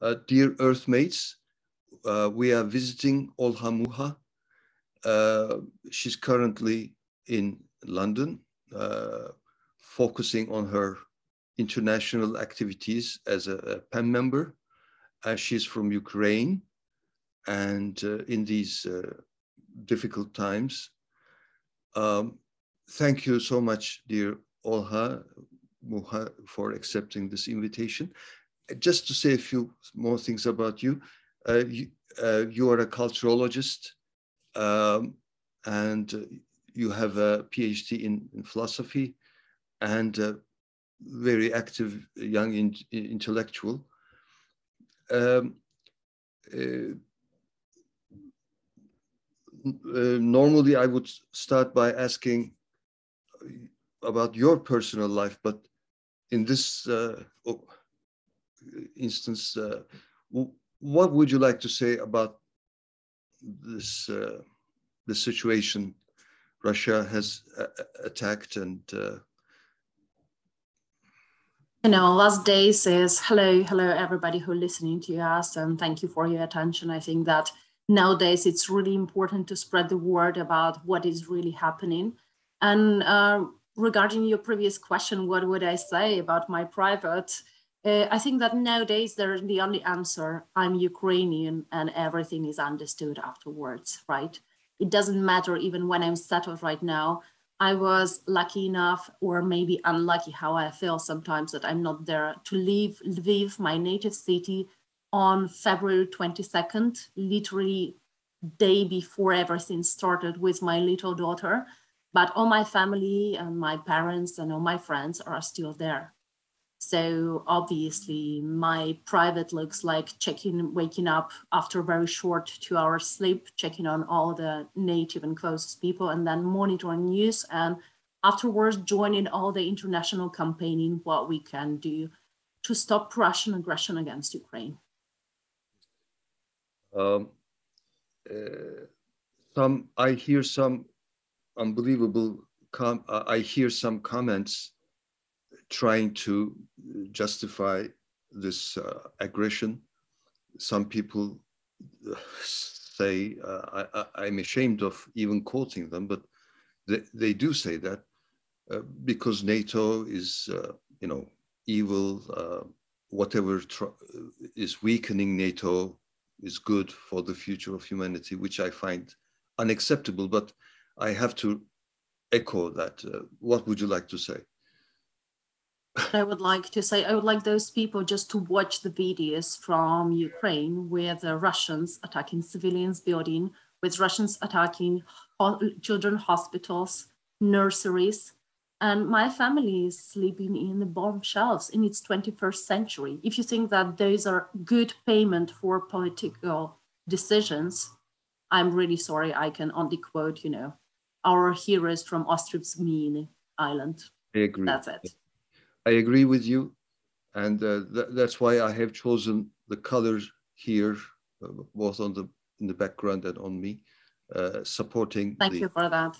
Dear Earthmates, we are visiting Olha Muha. She's currently in London, focusing on her international activities as a PEN member. She's from Ukraine, and in these difficult times, thank you so much, dear Olha Muha, for accepting this invitation. Just to say a few more things about you, you are a culturologist, and you have a PhD in philosophy, and a very active young intellectual. Normally, I would start by asking about your personal life, but in this instance, what would you like to say about this the situation Russia has attacked? And last day says hello everybody who's listening to us, and thank you for your attention. I think that nowadays it's really important to spread the word about what is really happening. And regarding your previous question, what would I say about my private? I think that nowadays the only answer, I'm Ukrainian, and everything is understood afterwards, right? It doesn't matter even when I'm settled right now. I was lucky enough, or maybe unlucky, how I feel sometimes, that I'm not there to leave Lviv, my native city, on February 22nd, literally day before everything started with my little daughter. But all my family and my parents and all my friends are still there. So obviously my private looks like waking up after a very short 2-hour sleep, checking on all the native and closest people, and then monitoring news, and afterwards joining all the international campaigning, what we can do to stop Russian aggression against Ukraine. I hear some unbelievable, I hear some comments trying to justify this aggression. Some people say, I'm ashamed of even quoting them, but they do say that because NATO is, evil, whatever is weakening NATO is good for the future of humanity, which I find unacceptable, but I have to echo that. What would you like to say? I would like to say, I would like those people just to watch the videos from Ukraine with the Russians attacking civilians building, with Russians attacking children hospitals, nurseries, and my family is sleeping in the bomb shelves in its 21st century. If you think that those are good payment for political decisions, I'm really sorry, I can only quote, our heroes from Ostrovsky Island. I agree. That's it. I agree with you, and that's why I have chosen the colors here, both in the background and on me, supporting. Thank you for that.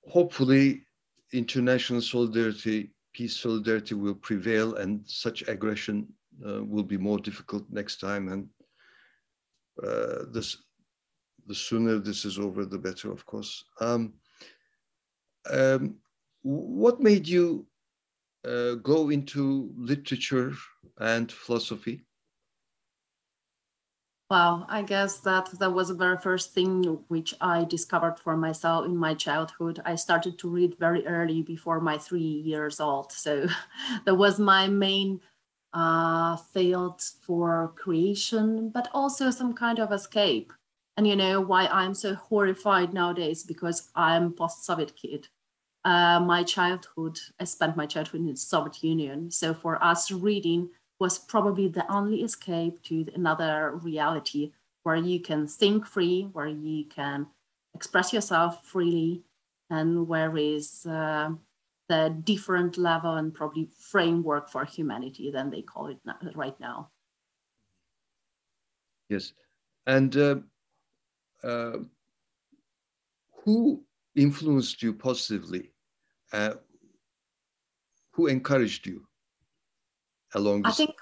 Hopefully, international solidarity, peace solidarity will prevail, and such aggression will be more difficult next time. And the sooner this is over, the better, of course. What made you go into literature and philosophy? Well, I guess that was the very first thing which I discovered for myself in my childhood. I started to read very early, before my 3 years old. So that was my main field for creation, but also some kind of escape. And why I'm so horrified nowadays, because I'm post-Soviet kid. I spent my childhood in the Soviet Union. So for us, reading was probably the only escape to another reality where you can think free, where you can express yourself freely, and where is the different level and probably framework for humanity than they call it right now. Yes. And who influenced you positively? who encouraged you along this? I think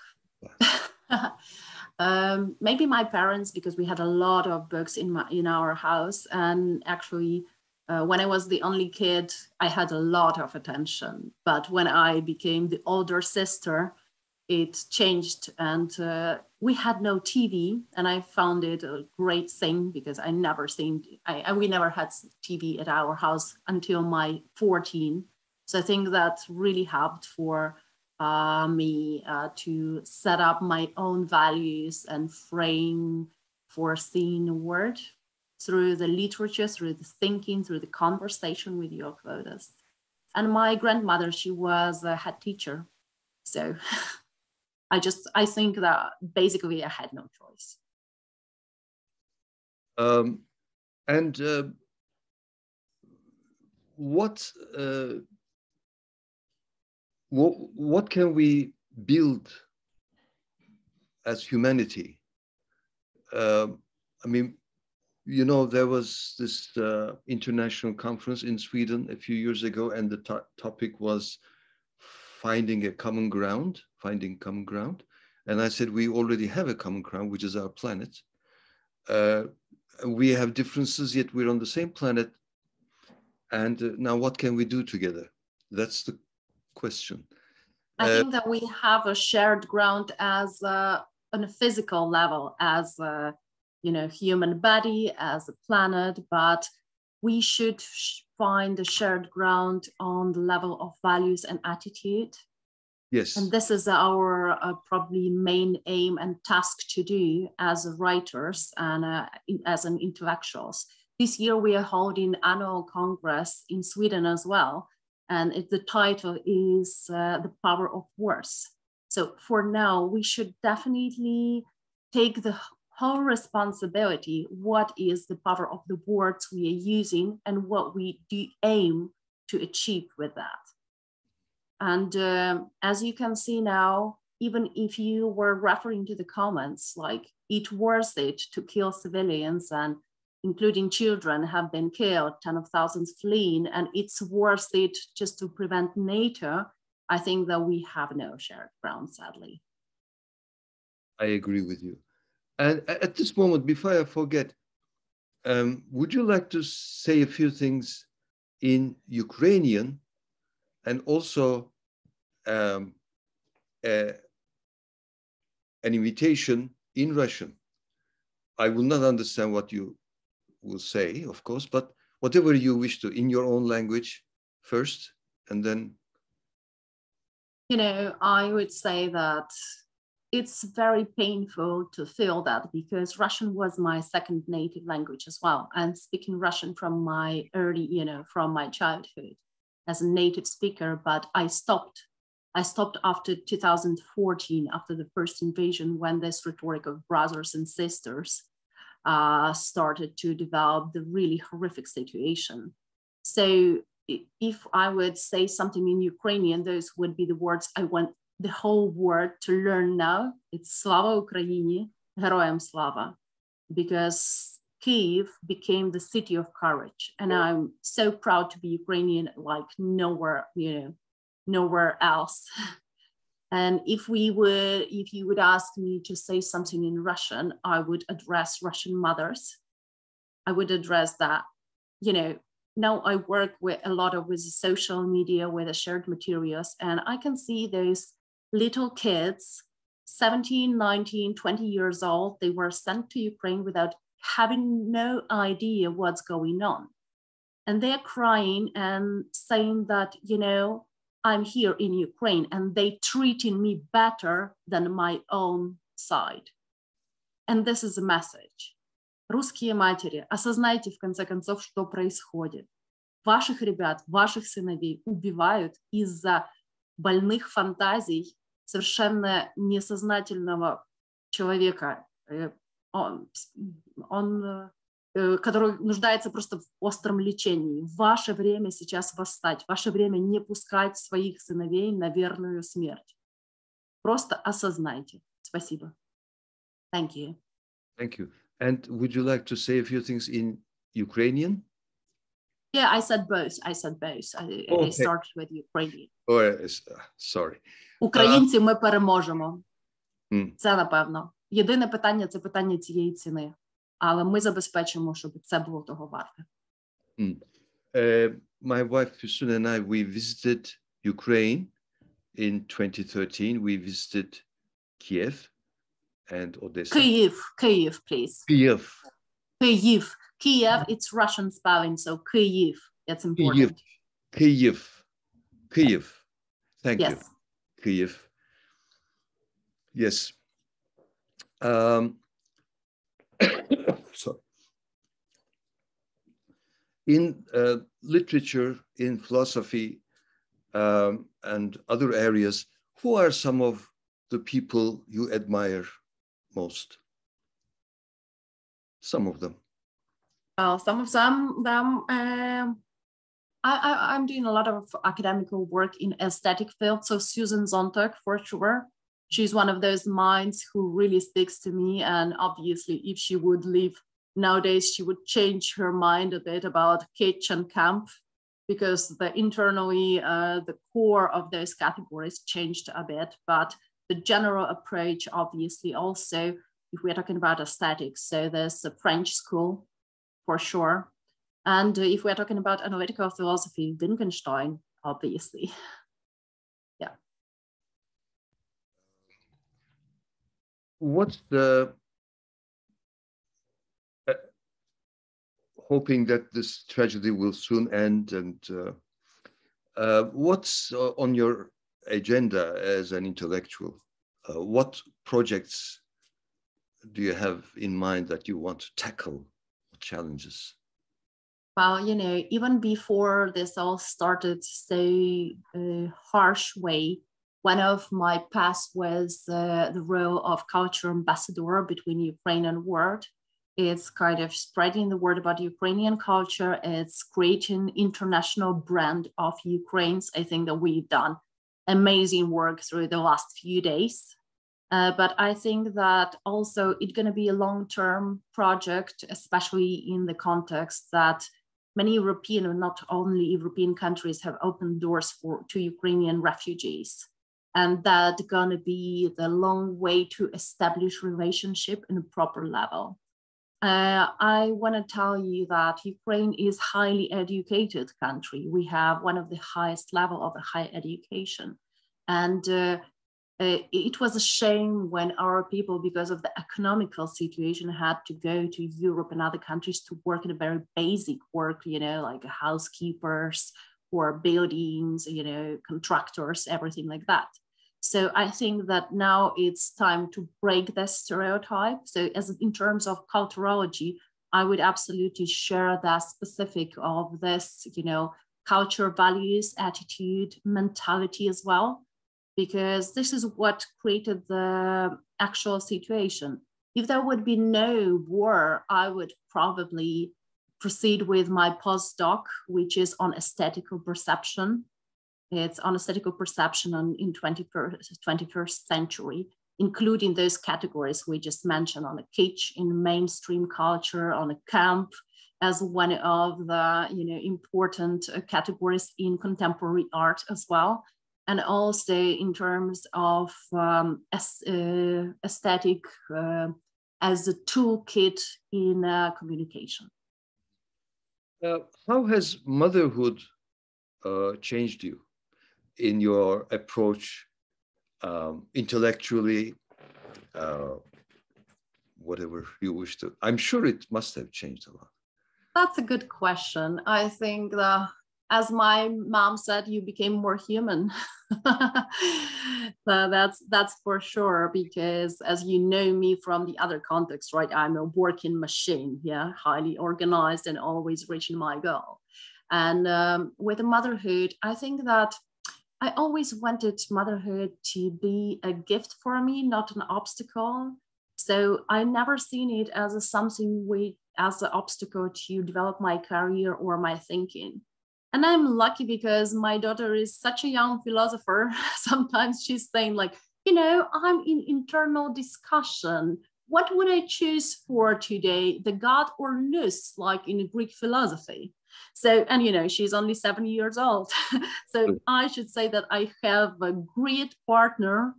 maybe my parents, because we had a lot of books in our house, and actually when I was the only kid, I had a lot of attention. But when I became the older sister, it changed, and we had no TV, and I found it a great thing because we never had TV at our house until my 14. So I think that really helped for me to set up my own values and frame for seeing the world through the literature, through the thinking, through the conversation with your quotas. And my grandmother, she was a head teacher. So I think that basically I had no choice. What can we build as humanity? I mean, you know, there was this international conference in Sweden a few years ago, and the topic was finding common ground. And I said, we already have a common ground, which is our planet. We have differences, yet we're on the same planet. And now what can we do together? That's the question. I think that we have a shared ground as on a physical level, as human body, as a planet, but we should find a shared ground on the level of values and attitude. Yes. And this is our probably main aim and task to do as writers and as an intellectuals. This year we are holding annual congress in Sweden as well. And the title is The Power of Words. So for now, we should definitely take the whole responsibility. What is the power of the words we are using and what we do aim to achieve with that? And as you can see now, even if you were referring to the comments, like it worth it to kill civilians and including children have been killed, 10 of thousands fleeing, and it's worth it just to prevent NATO, I think that we have no shared ground, sadly. I agree with you. And at this moment, before I forget, would you like to say a few things in Ukrainian and also an invitation in Russian? I will not understand what you will say, of course, but whatever you wish to, in your own language first, and then. You know, I would say that it's very painful to feel that because Russian was my second native language as well. I'm speaking Russian from my from my childhood as a native speaker, but I stopped after 2014, after the first invasion, when this rhetoric of brothers and sisters started to develop the really horrific situation. So if I would say something in Ukrainian, those would be the words I want the whole world to learn now. It's Slava Ukraini, Heroyam Slava, because Kyiv became the city of courage. And I'm so proud to be Ukrainian, like nowhere else. And if you would ask me to say something in Russian, I would address Russian mothers. I would address that, now I work with social media, with the shared materials, and I can see those little kids, 17, 19, 20 years old, they were sent to Ukraine without having no idea what's going on. And they're crying and saying that, I'm here in Ukraine and they treating me better than my own side. And this is a message. Русские матери, осознайте в конце концов, что происходит. Ваших ребят, ваших сыновей убивают из-за больных фантазий совершенно несознательного человека, который нуждается просто в остром лечении. Ваше время сейчас восстать, ваше время не пускать своих сыновей на верную смерть. Просто осознайте. Спасибо. Thank you. Thank you. And would you like to say a few things in Ukrainian? Yeah, I said both. I said both. I started with Ukrainian. Oh, sorry. Українці ми переможемо. Це, напевно. Єдине питання – це питання цієї ціни. Але ми забезпечимо, щоб це було того варте. My wife, Füsun, and I, we visited Ukraine in 2013. We visited Kiev and Odessa. Kyiv, please. Kyiv. Kiev, it's Russian spelling, so Kyiv. That's important. Kyiv. Thank you. Kyiv. Yes. Sorry. In literature, in philosophy, and other areas, who are some of the people you admire most? Some of them. Well, some of them. I'm doing a lot of academical work in aesthetic field. So Susan Sontag, for sure. She's one of those minds who really sticks to me. And obviously, if she would live nowadays, she would change her mind a bit about kitsch and camp, because internally, the core of those categories changed a bit. But the general approach, obviously, also, if we're talking about aesthetics, so there's a French school, for sure. And if we're talking about analytical philosophy, Wittgenstein, obviously. Yeah. What's the, hoping that this tragedy will soon end, and what's on your agenda as an intellectual? What projects do you have in mind that you want to tackle? What challenges? Well, even before this all started so harsh way, one of my paths was the role of culture ambassador between Ukraine and world. It's kind of spreading the word about Ukrainian culture. It's creating international brand of Ukraine's. I think that we've done amazing work through the last few days. But I think that also it's going to be a long-term project, especially in the context that many European, and not only European countries, have opened doors to Ukrainian refugees. And that's going to be the long way to establish relationship in a proper level. I want to tell you that Ukraine is a highly educated country. We have one of the highest level of higher education. And it was a shame when our people, because of the economical situation, had to go to Europe and other countries to work in a very basic work, like housekeepers or buildings, contractors, everything like that. So I think that now it's time to break this stereotype. So in terms of culturology, I would absolutely share that specific of this, culture, values, attitude, mentality as well, because this is what created the actual situation. If there would be no war, I would probably proceed with my postdoc, which is on aesthetical perception. It's on aesthetical perception in 21st century, including those categories we just mentioned, on a kitsch in mainstream culture, on a camp as one of the important categories in contemporary art as well, and also in terms of aesthetic as a toolkit in communication. How has motherhood changed you in your approach intellectually, whatever you wish to? I'm sure it must have changed a lot. That's a good question. I think that, as my mom said, you became more human. That's for sure, because as you know me from the other context, right, I'm a working machine, highly organized and always reaching my goal. And with motherhood, I think that I always wanted motherhood to be a gift for me, not an obstacle. So I never seen it as as an obstacle to develop my career or my thinking. And I'm lucky because my daughter is such a young philosopher. Sometimes she's saying like, I'm in internal discussion. What would I choose for today, the God or nous, like in Greek philosophy? So, and you know, she's only 7 years old. So I should say that I have a great partner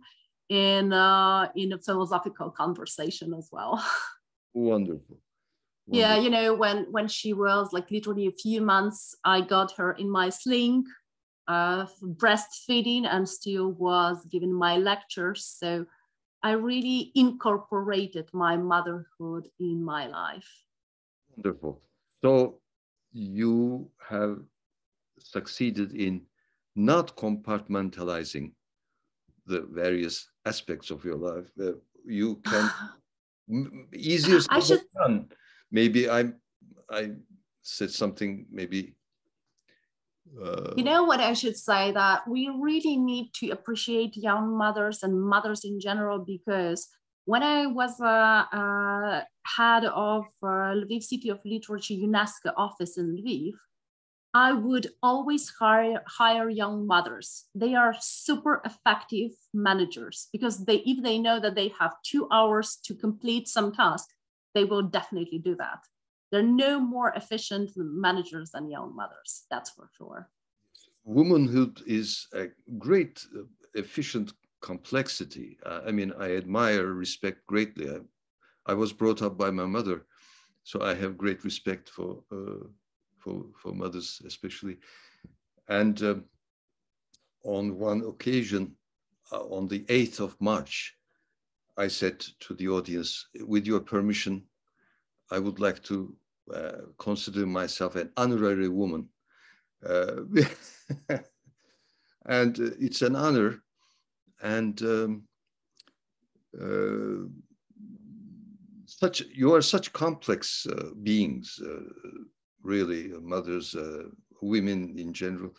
in a philosophical conversation as well. Wonderful. Yeah, you know, when she was like literally a few months, I got her in my sling, breastfeeding, and still was giving my lectures. So I really incorporated my motherhood in my life. Wonderful. So you have succeeded in not compartmentalizing the various aspects of your life. You can easier said than done. Maybe I said something maybe. You know what I should say, that we really need to appreciate young mothers and mothers in general, because when I was head of Lviv City of Literature UNESCO office in Lviv, I would always hire young mothers. They are super effective managers, because if they know that they have 2 hours to complete some task, they will definitely do that. They're no more efficient managers than young mothers, that's for sure. Womanhood is a great, efficient complexity. I mean, I admire, respect greatly. I was brought up by my mother, so I have great respect for mothers, especially. And on one occasion, on the 8th of March, I said to the audience, with your permission, I would like to consider myself an honorary woman. And it's an honor. And you are such complex beings, really, mothers, women in general.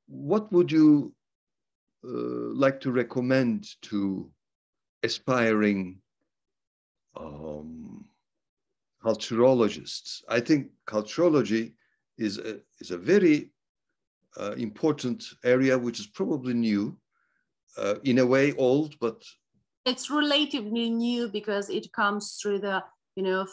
What would you like to recommend to aspiring culturologists? I think culturology is a very important area, which is probably new, in a way old, but it's relatively new because it comes through the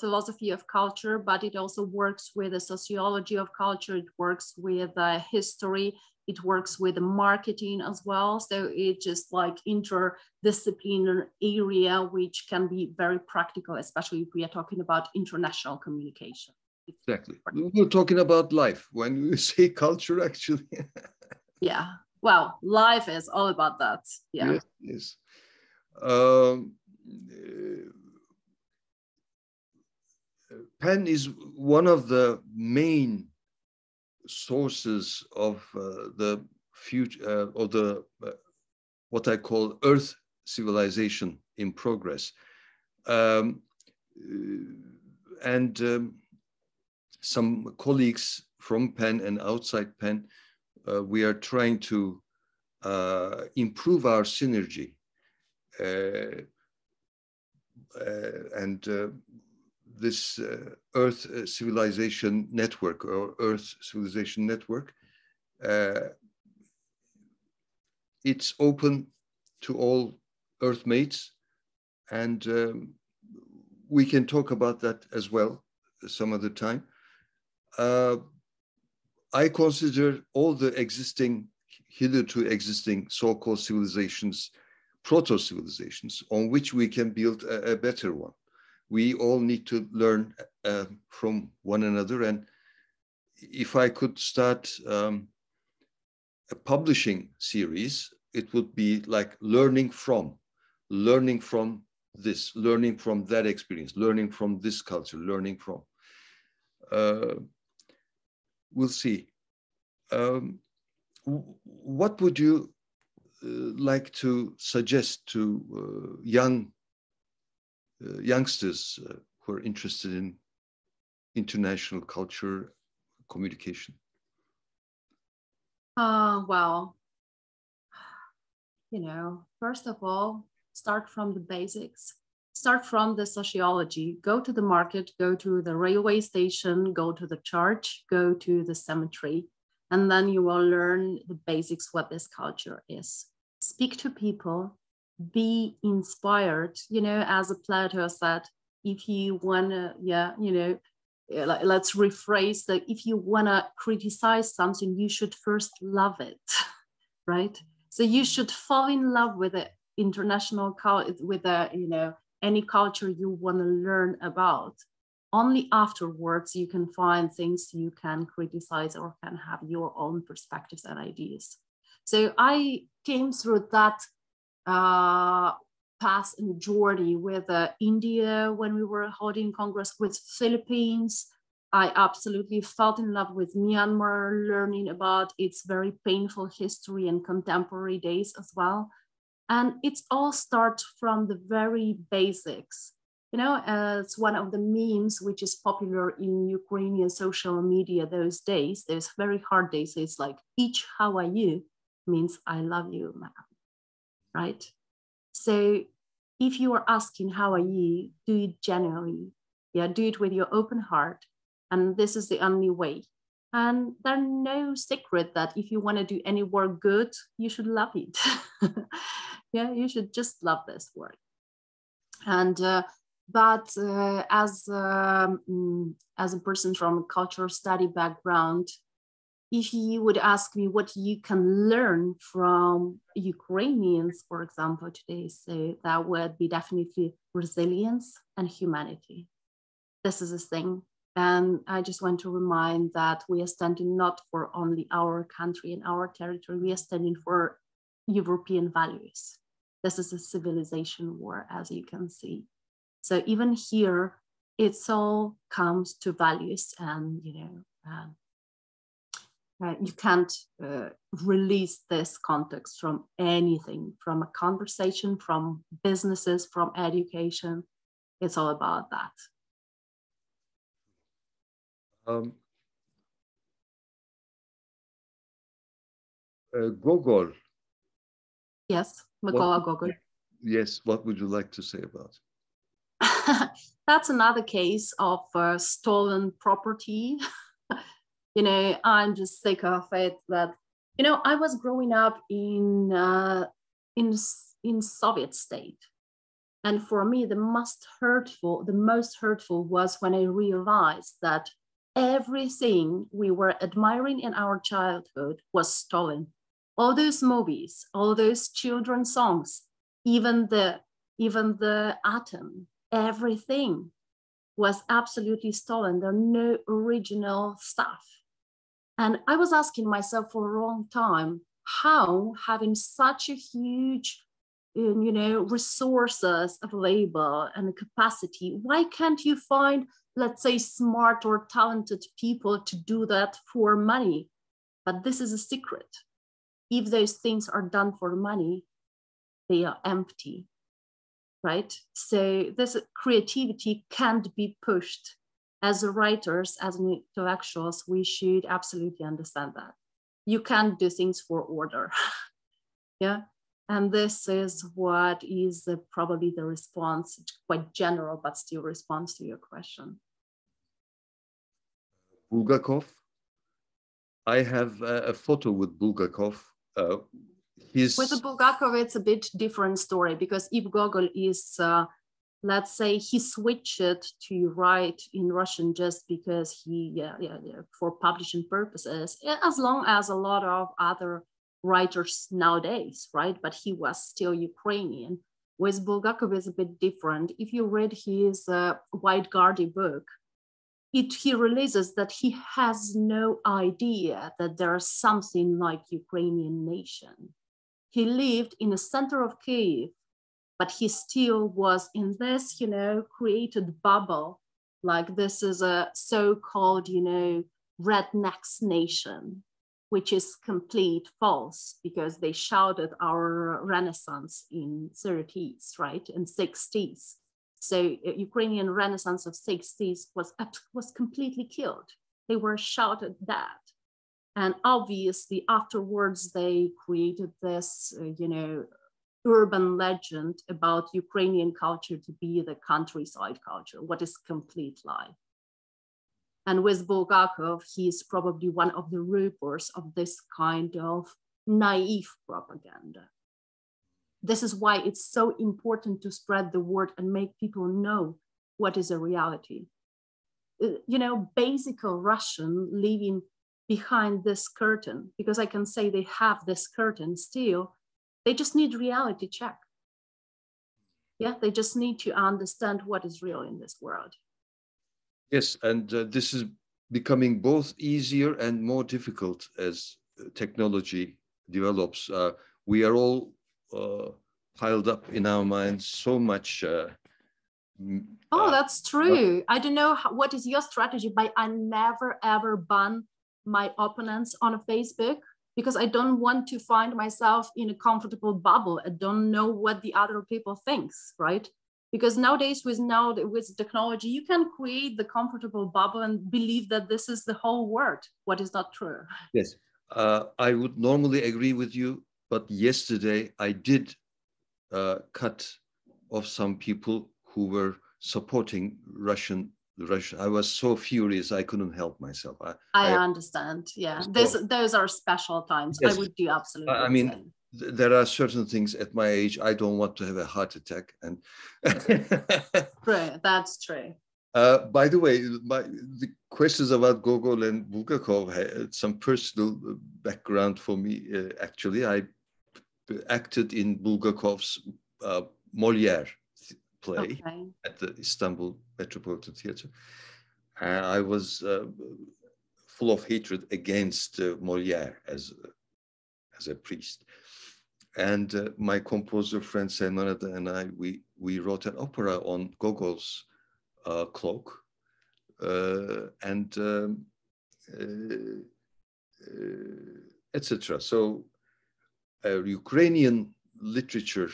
philosophy of culture, but it also works with the sociology of culture. It works with history. It works with marketing as well. So it's just like interdisciplinary area, which can be very practical, especially if we are talking about international communication. Exactly. We're talking about life when we say culture, actually. Yeah. Well, life is all about that. Yeah. Yes. Penn is one of the main sources of the future, or the what I call Earth civilization in progress, and some colleagues from Penn and outside Penn, we are trying to improve our synergy, and this Earth Civilization Network, or Earth Civilization Network, it's open to all Earthmates, and we can talk about that as well some other time. I consider all the hitherto existing so-called civilizations, proto-civilizations, on which we can build a better one. We all need to learn from one another. And if I could start a publishing series, it would be like learning from this, learning from that experience, learning from this culture, learning from. We'll see. What would you like to suggest to youngsters who are interested in international culture communication? Well, first of all, start from the basics. Start from the sociology. Go to the market, go to the railway station, go to the church, go to the cemetery, and then you will learn the basics, what this culture is. Speak to people, be inspired, you know, as Plato said, if you wanna, let's rephrase that, if you wanna criticize something, you should first love it, right? So you should fall in love with the international culture, with the, any culture you wanna learn about. Only afterwards you can find things you can criticize or can have your own perspectives and ideas. So I came through that path and journey with India when we were holding Congress, with Philippines. I absolutely fell in love with Myanmar, learning about its very painful history and contemporary days as well. And it all starts from the very basics. You know, it's one of the memes which is popular in Ukrainian social media those days, those very hard days. It's like, "Ich, how are you?" means "I love you, man," right? So if you are asking how are you, do it genuinely. Yeah, do it with your open heart. And this is the only way. And there's no secret that if you want to do any work good, you should love it. Yeah, you should just love this work. And as a person from a cultural study background, if you would ask me what you can learn from Ukrainians, for example, today, so that would be definitely resilience and humanity. This is a thing. And I just want to remind that we are standing not for only our country and our territory, we are standing for European values. This is a civilization war, as you can see. So even here, it all comes to values, and you can't release this context from anything, from a conversation, from businesses, from education. It's all about that. Gogol. Yes, Mukha Gogol. Yes, what would you like to say about it? That's another case of stolen property. I'm just sick of it that, I was growing up in Soviet state. And for me, the most hurtful was when I realized that everything we were admiring in our childhood was stolen. All those movies, all those children's songs, even the atom, everything was absolutely stolen. There are no original stuff. And I was asking myself for a long time, how, having such a huge resources available and capacity, why can't you find, let's say, smart or talented people to do that for money? But this is a secret. If those things are done for money, they are empty, right? So this creativity can't be pushed. As writers, as intellectuals, we should absolutely understand that. You can't do things for order. Yeah. And this is what is probably the response, quite general, but still response to your question. Bulgakov. I have a photo with Bulgakov. With the Bulgakov, it's a bit different story, because if Gogol is, let's say, he switched it to write in Russian just because he, for publishing purposes, as long as a lot of other writers nowadays, right? But he was still Ukrainian. With Bulgakov, is a bit different. If you read his White Guardy book, he realizes that he has no idea that there's something like Ukrainian nation. He lived in the center of Kyiv, but he still was in this, created bubble, like this is a so-called, rednecks nation, which is complete false, because they shouted our Renaissance in 30s, right, and 60s. So Ukrainian Renaissance of 60s was completely killed. They were shouted that. And obviously afterwards, they created this, urban legend about Ukrainian culture to be the countryside culture, what is complete lie. And with Bulgakov, he is probably one of the reapers of this kind of naive propaganda. This is why it's so important to spread the word and make people know what is a reality. You know, basic Russian living behind this curtain, because I can say they have this curtain still, they just need reality check. Yeah, they just need to understand what is real in this world. Yes, and this is becoming both easier and more difficult as technology develops. We are all piled up in our minds so much. Oh, that's true. I don't know what is your strategy, but I never ever ban my opponents on Facebook, because I don't want to find myself in a comfortable bubble. I don't know what the other people thinks, right? Because nowadays with technology, you can create the comfortable bubble and believe that this is the whole world, what is not true. Yes, I would normally agree with you, but yesterday I did cut off some people who were supporting Russian. I was so furious I couldn't help myself. I understand. Yeah, those are special times. Yes, I would do absolutely I the mean, same. There are certain things at my age I don't want to have a heart attack. And True, that's true. By the way, the questions about Gogol and Bulgakov had some personal background for me. Actually, I acted in Bulgakov's Molière play at the Istanbul Metropolitan Theatre. I was full of hatred against Molière as a priest. And my composer friend Selmanada and I, we wrote an opera on Gogol's cloak, etc. So Ukrainian literature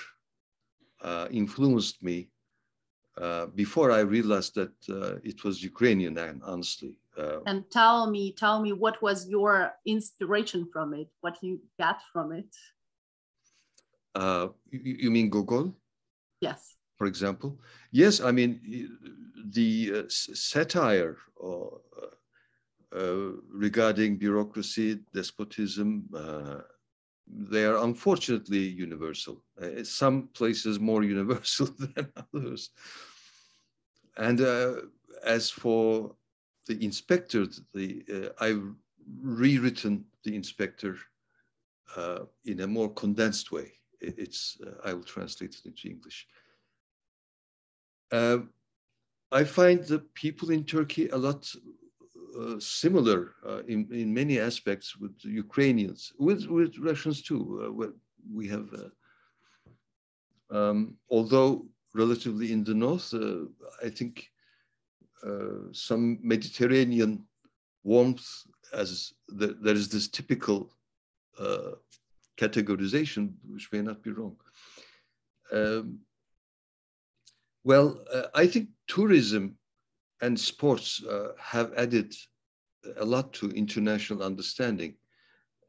influenced me before I realized that it was Ukrainian, and honestly. And tell me, what was your inspiration from it? What you got from it? You mean Gogol? Yes. For example? Yes, I mean, the satire regarding bureaucracy, despotism, they are unfortunately universal. Some places more universal than others. And as for the inspector, I've rewritten the inspector in a more condensed way. I will translate it into English. I find the people in Turkey a lot similar in many aspects with the Ukrainians, with Russians too. We have, although relatively in the north, I think some Mediterranean warmth, as there is this typical categorization, which may not be wrong. I think tourism and sports have added a lot to international understanding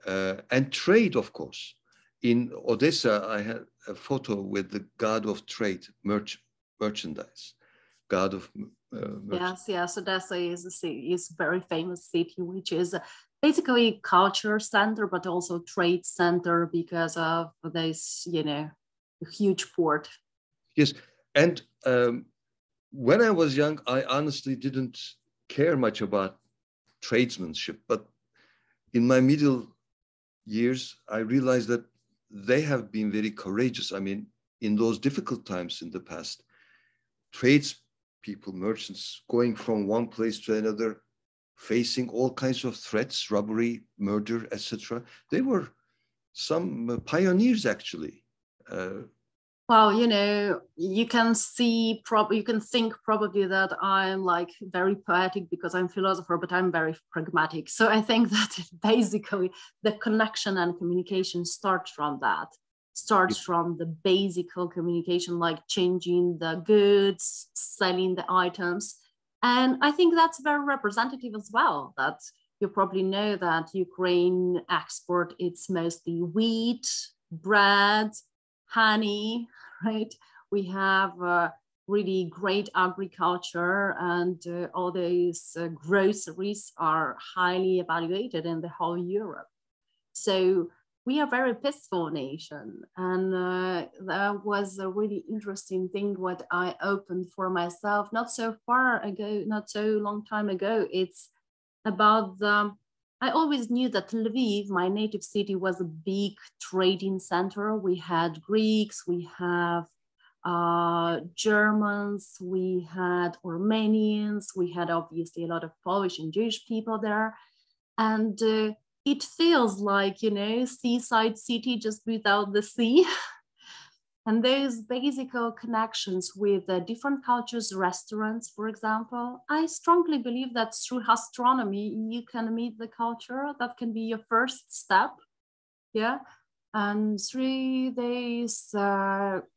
and trade, of course. In Odessa, I had a photo with the god of trade, merchandise, god of Yes. Odessa is a very famous city, which is basically culture center, but also trade center because of this, huge port. Yes, and when I was young, I honestly didn't care much about tradesmanship, but in my middle years, I realized that they have been very courageous. I mean, in those difficult times in the past, tradespeople, merchants, going from one place to another, facing all kinds of threats, robbery, murder, etc. They were some pioneers, actually. Well, you can think probably that I'm like very poetic because I'm a philosopher, but I'm very pragmatic. So I think that basically the connection and communication starts from that. Starts from the basic communication, like changing the goods, selling the items. And I think that's very representative as well, that you probably know that Ukraine export, it's mostly wheat, bread, honey, right? We have really great agriculture, and all these groceries are highly evaluated in the whole Europe. So we are a very peaceful nation. And that was a really interesting thing what I opened for myself not so far ago, not so long time ago. It's about I always knew that Lviv, my native city, was a big trading center. We had Greeks, we have Germans, we had Armenians, we had obviously a lot of Polish and Jewish people there. And it feels like, you know, seaside city just without the sea. And those basic connections with different cultures, restaurants, for example. I strongly believe that through gastronomy, you can meet the culture. That can be your first step. Yeah. And through this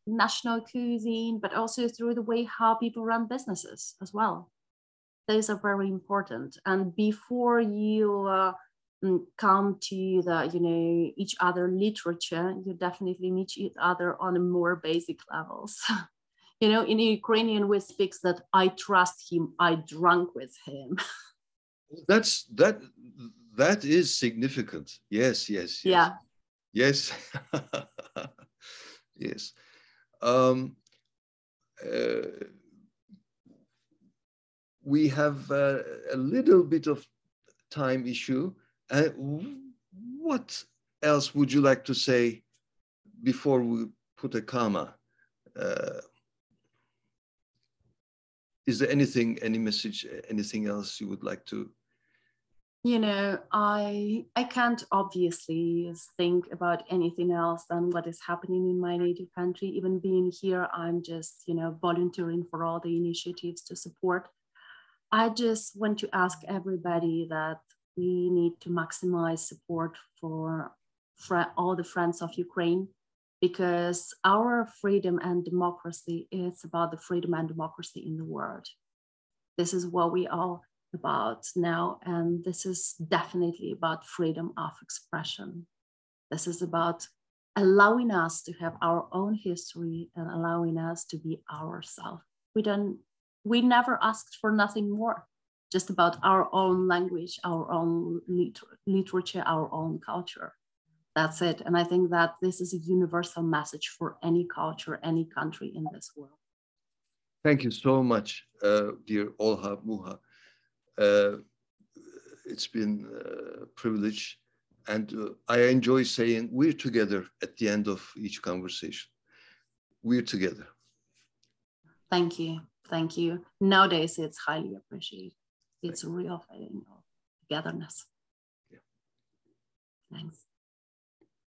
national cuisine, but also through the way how people run businesses as well. Those are very important. And before you come to the, you know, each other literature, you definitely meet each other on a more basic levels. You know, in Ukrainian we speak that I trust him, I drunk with him. That is significant. Yes. Yeah. Yes. Yes. We have a little bit of time issue. What else would you like to say before we put a comma? Is there anything, any message, anything else you would like to? You know, I can't obviously think about anything else than what is happening in my native country. Even being here, I'm just, you know, volunteering for all the initiatives to support. I just want to ask everybody that we need to maximize support for all the friends of Ukraine, because our freedom and democracy is about the freedom and democracy in the world. This is what we are about now, and this is definitely about freedom of expression. This is about allowing us to have our own history and allowing us to be ourselves. We never asked for nothing more, just about our own language, our own literature, our own culture. That's it. And I think that this is a universal message for any culture, any country in this world. Thank you so much, dear Olha Muha. It's been a privilege, and I enjoy saying we're together at the end of each conversation. We're together. Thank you. Thank you. Nowadays, it's highly appreciated. It's a real feeling of togetherness. Yeah. Thanks.